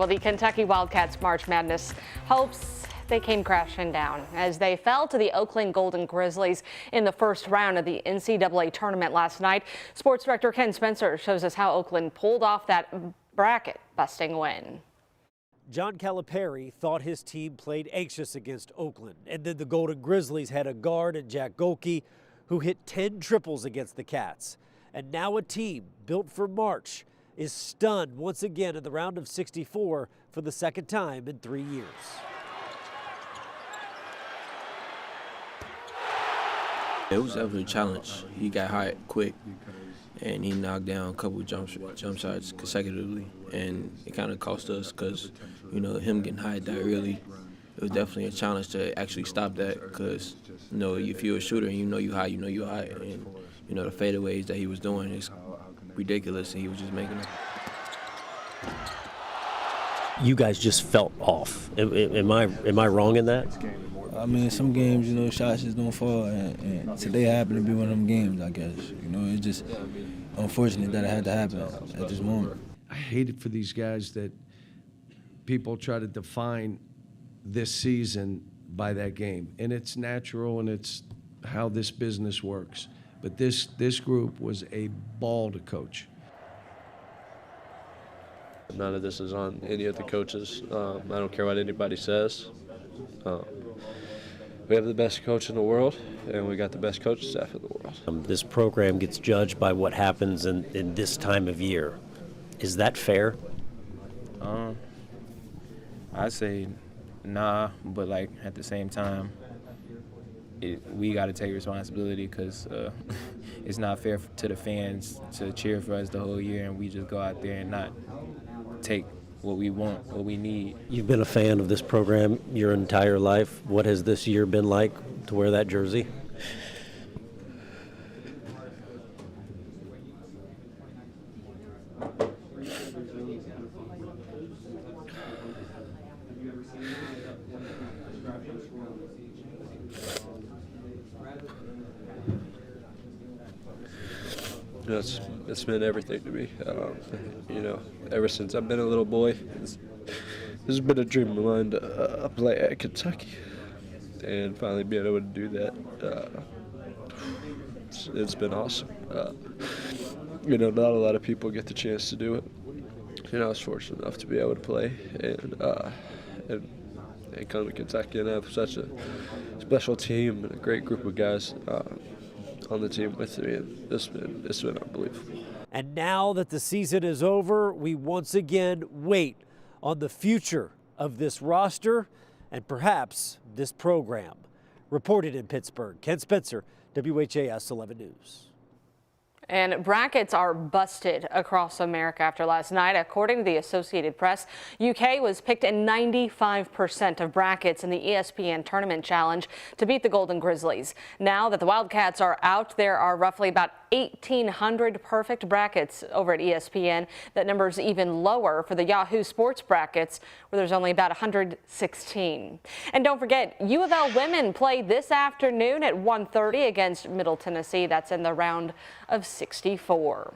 Well, the Kentucky Wildcats March Madness hopes they came crashing down as they fell to the Oakland Golden Grizzlies in the first round of the NCAA tournament last night. Sports director Ken Spencer shows us how Oakland pulled off that bracket-busting win. John Calipari thought his team played anxious against Oakland, and then the Golden Grizzlies had a guard in Jack Golke who hit 10 triples against the Cats. And now a team built for March is stunned once again in the round of 64 for the second time in 3 years. It was definitely a challenge. He got hot quick, and he knocked down a couple jump shots consecutively, and it kind of cost us because, you know, him getting hot that early, it was definitely a challenge to actually stop that because, you know, if you're a shooter and you know you're hot, and, you know, the fadeaways that he was doing is ridiculous, and he was just making them. You guys just felt off. Am I wrong in that? I mean, some games, you know, shots just don't fall, and today happened to be one of them games, I guess. You know, it's just unfortunate that it had to happen at this moment. I hate it for these guys that people try to define this season by that game, and it's natural and it's how this business works. But this group was a ball to coach. None of this is on any of the coaches. I don't care what anybody says. We have the best coach in the world, and we got the best coaching staff in the world. This program gets judged by what happens in this time of year. Is that fair? I'd say nah, but like at the same time, we got to take responsibility because it's not fair to the fans to cheer for us the whole year and we just go out there and not take what we want, what we need. You've been a fan of this program your entire life. What has this year been like to wear that jersey? It's been everything to me. You know, ever since I've been a little boy, this has been a dream of mine to play at Kentucky, and finally being able to do that, it's been awesome. You know, not a lot of people get the chance to do it. You know, I was fortunate enough to be able to play and come to Kentucky and have such a special team and a great group of guys on the team with me, and it's been unbelievable. And now that the season is over, we once again wait on the future of this roster and perhaps this program. Reported in Pittsburgh, Ken Spencer, WHAS 11 News. And brackets are busted across America after last night. According to the Associated Press, UK was picked in 95% of brackets in the ESPN Tournament Challenge to beat the Golden Grizzlies. Now that the Wildcats are out, there are roughly about 1,800 perfect brackets over at ESPN. That number is even lower for the Yahoo Sports brackets, where there's only about 116. And don't forget, U of L women play this afternoon at 1:30 against Middle Tennessee. That's in the round of 64.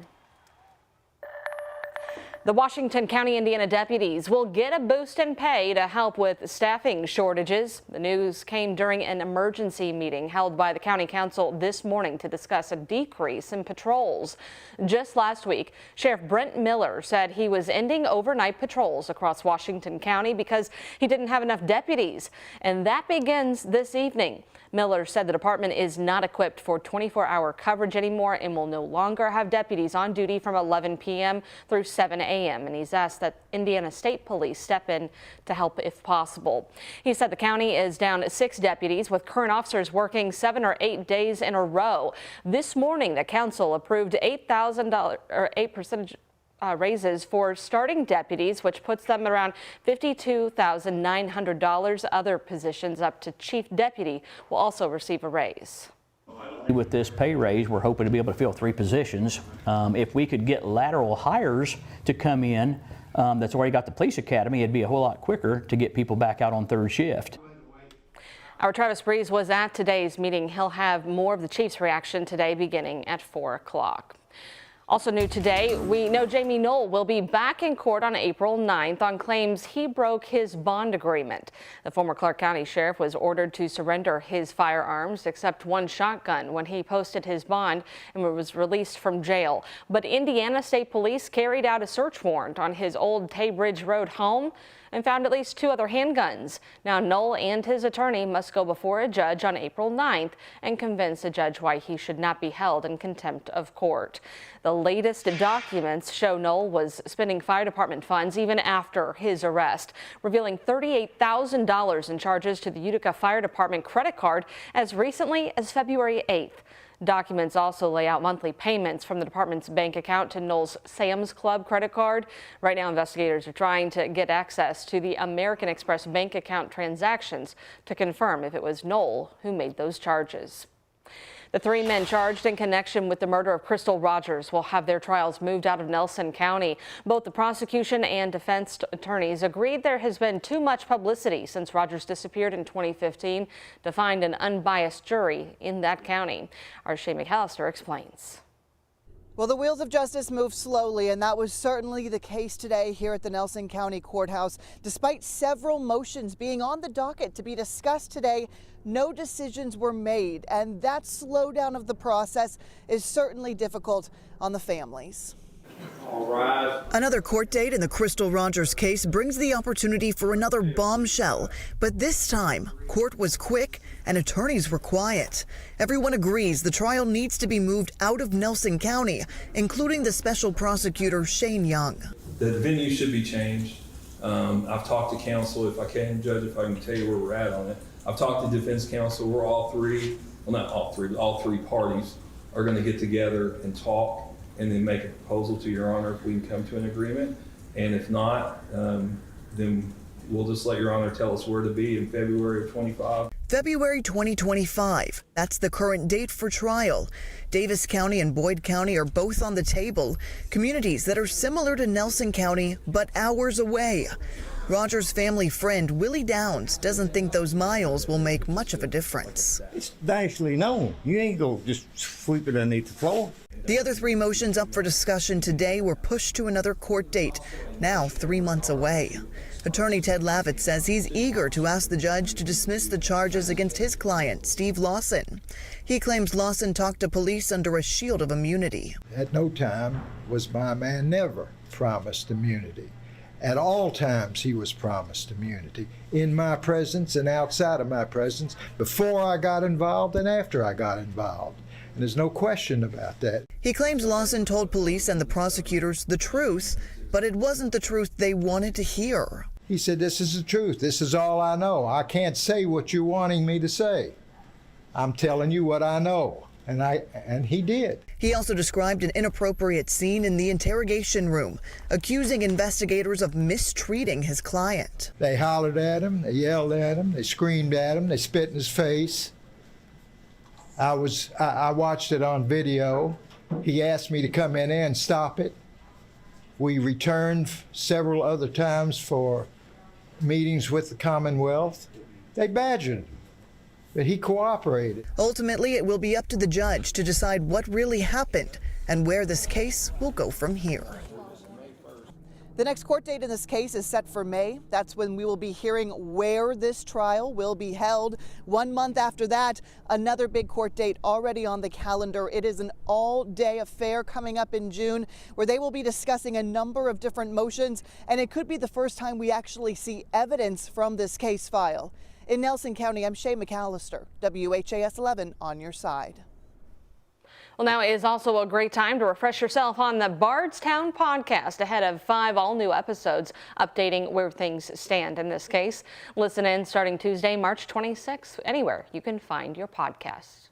The Washington County, Indiana deputies will get a boost in pay to help with staffing shortages. The news came during an emergency meeting held by the county council this morning to discuss a decrease in patrols. Just last week, Sheriff Brent Miller said he was ending overnight patrols across Washington County because he didn't have enough deputies. And that begins this evening. Miller said the department is not equipped for 24-hour coverage anymore and will no longer have deputies on duty from 11 p.m. through 7 a.m. And he's asked that Indiana State Police step in to help if possible. He said the county is down 6 deputies, with current officers working 7 or 8 days in a row. This morning, the council approved $8,000 or 8% raises for starting deputies, which puts them around $52,900. Other positions up to chief deputy will also receive a raise. With this pay raise, we're hoping to be able to fill 3 positions. If we could get lateral hires to come in, that's already got the police academy, it'd be a whole lot quicker to get people back out on 3rd shift. Our Travis Breeze was at today's meeting. He'll have more of the chief's reaction today beginning at 4 o'clock. Also new today, we know Jamie Null will be back in court on April 9th on claims he broke his bond agreement. The former Clark County sheriff was ordered to surrender his firearms, except one shotgun, when he posted his bond and was released from jail. But Indiana State Police carried out a search warrant on his old Tay Bridge Road home and found at least 2 other handguns. Now Null and his attorney must go before a judge on April 9th and convince a judge why he should not be held in contempt of court. The latest documents show Null was spending fire department funds even after his arrest, revealing $38,000 in charges to the Utica Fire Department credit card as recently as February 8th. Documents also lay out monthly payments from the department's bank account to Null's Sam's Club credit card. Right now, investigators are trying to get access to the American Express bank account transactions to confirm if it was Null who made those charges. The 3 men charged in connection with the murder of Crystal Rogers will have their trials moved out of Nelson County. Both the prosecution and defense attorneys agreed there has been too much publicity since Rogers disappeared in 2015 to find an unbiased jury in that county. Our Shay McAllister explains. Well, the wheels of justice move slowly, and that was certainly the case today here at the Nelson County Courthouse. Despite several motions being on the docket to be discussed today, no decisions were made, and that slowdown of the process is certainly difficult on the families. All rise. Another court date in the Crystal Rogers case brings the opportunity for another bombshell. But this time, court was quick and attorneys were quiet. Everyone agrees the trial needs to be moved out of Nelson County, including the special prosecutor Shane Young. The venue should be changed. I've talked to counsel. If I can, Judge, if I can tell you where we're at on it. I've talked to defense counsel. We're all three, well, not all three, but all 3 parties are going to get together and talk and then make a proposal to Your Honor if we can come to an agreement. And if not, then we'll just let Your Honor tell us where to be in February of 25. February 2025. That's the current date for trial. Davis County and Boyd County are both on the table, communities that are similar to Nelson County but hours away. Rogers' family friend Willie Downs doesn't think those miles will make much of a difference. It's nationally known. You ain't gonna just sweep it underneath the floor. The other 3 motions up for discussion today were pushed to another court date, now 3 months away. Attorney Ted Lavitt says he's eager to ask the judge to dismiss the charges against his client, Steve Lawson. He claims Lawson talked to police under a shield of immunity. At no time was my man never promised immunity. At all times he was promised immunity, in my presence and outside of my presence, before I got involved and after I got involved. And there's no question about that. He claims Lawson told police and the prosecutors the truth, but it wasn't the truth they wanted to hear. He said, "This is the truth. This is all I know. I can't say what you're wanting me to say. I'm telling you what I know." And he did. He also described an inappropriate scene in the interrogation room, accusing investigators of mistreating his client. They hollered at him, they yelled at him, they screamed at him, they spit in his face. I watched it on video. He asked me to come in there and stop it. We returned several other times for meetings with the Commonwealth. They badgered him, but he cooperated. Ultimately, it will be up to the judge to decide what really happened and where this case will go from here. The next court date in this case is set for May. That's when we will be hearing where this trial will be held. 1 month after that, another big court date already on the calendar. It is an all-day affair coming up in June where they will be discussing a number of different motions, and it could be the first time we actually see evidence from this case file. In Nelson County, I'm Shay McAllister, WHAS 11 on your side. Well, now is also a great time to refresh yourself on the Bardstown podcast ahead of 5 all-new episodes updating where things stand in this case. Listen in starting Tuesday, March 26th, anywhere you can find your podcasts.